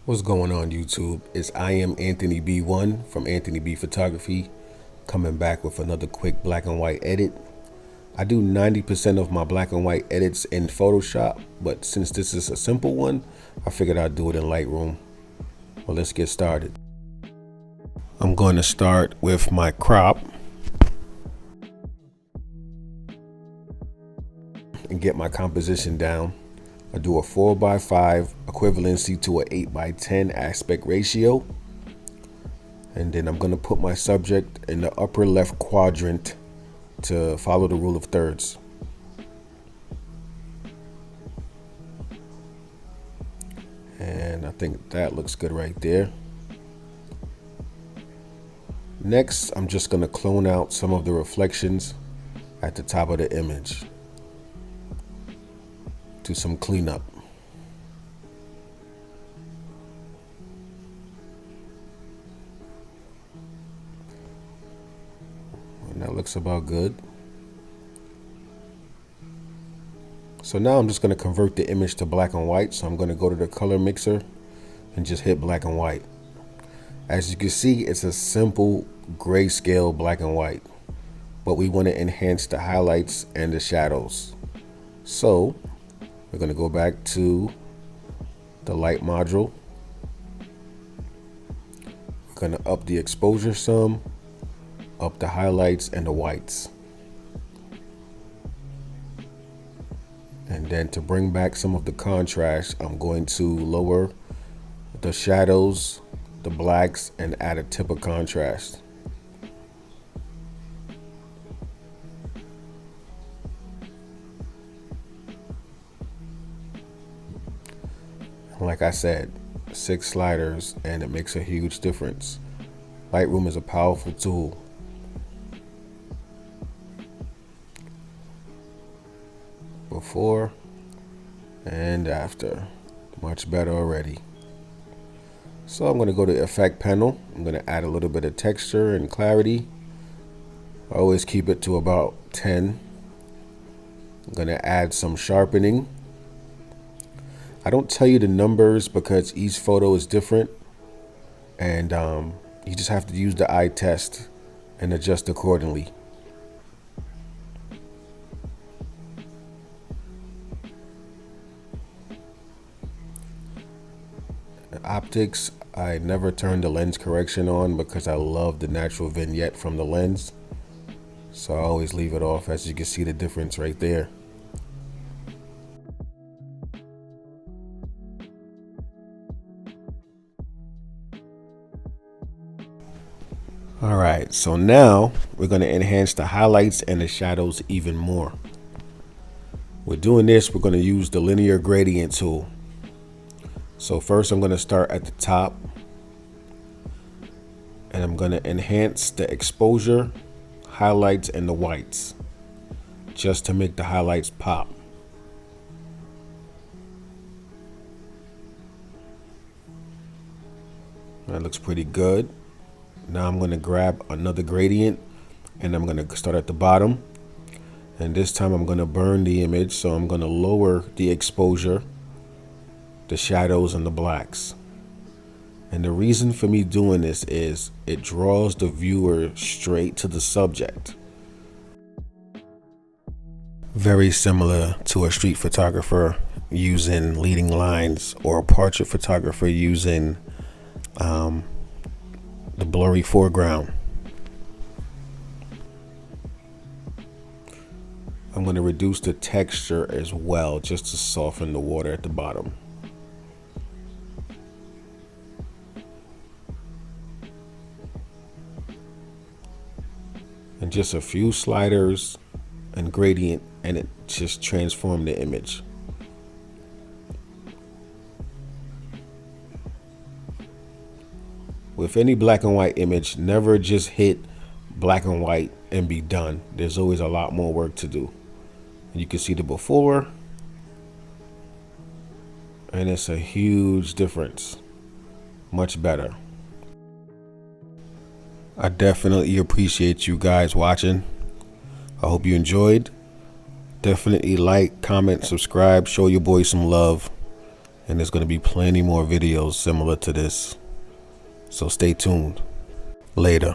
What's going on YouTube? It's I am Anthony B1 from Anthony B Photography, coming back with another quick black and white edit. I do 90% of my black and white edits in Photoshop, but since this is a simple one, I figured I'd do it in Lightroom. Well, let's get started. I'm going to start with my crop and get my composition down. I do a 4:5 equivalency to an 8:10 aspect ratio. And then I'm going to put my subject in the upper left quadrant to follow the rule of thirds. And I think that looks good right there. Next, I'm just going to clone out some of the reflections at the top of the image. Do some cleanup. And that looks about good. So now I'm just going to convert the image to black and white. So I'm going to go to the color mixer and just hit black and white. As you can see, it's a simple grayscale black and white, but we want to enhance the highlights and the shadows. So we're going to go back to the light module. We're going to up the exposure some, up the highlights and the whites. And then to bring back some of the contrast, I'm going to lower the shadows, the blacks, and add a tip of contrast. Like I said, 6 sliders and it makes a huge difference. Lightroom is a powerful tool. Before and after, much better already. So I'm going to go to effect panel. I'm going to add a little bit of texture and clarity. I always keep it to about 10. I'm going to add some sharpening. I don't tell you the numbers because each photo is different, and you just have to use the eye test and adjust accordingly. Optics, I never turn the lens correction on because I love the natural vignette from the lens. So I always leave it off. As you can see the difference right there. All right, so now we're going to enhance the highlights and the shadows even more. We're doing this, we're going to use the linear gradient tool. So first I'm going to start at the top and I'm going to enhance the exposure, highlights, and the whites just to make the highlights pop. That looks pretty good. Now I'm going to grab another gradient and I'm going to start at the bottom, and this time I'm going to burn the image, so I'm going to lower the exposure, the shadows, and the blacks. And the reason for me doing this is it draws the viewer straight to the subject. Very similar to a street photographer using leading lines or a portrait photographer using the blurry foreground. I'm going to reduce the texture as well just to soften the water at the bottom. And just a few sliders and gradient and it just transformed the image. With any black and white image, never just hit black and white and be done. There's always a lot more work to do. You can see the before, and it's a huge difference. Much better. I definitely appreciate you guys watching. I hope you enjoyed. Definitely like, comment, subscribe, show your boy some love. And there's going to be plenty more videos similar to this. So stay tuned. Later.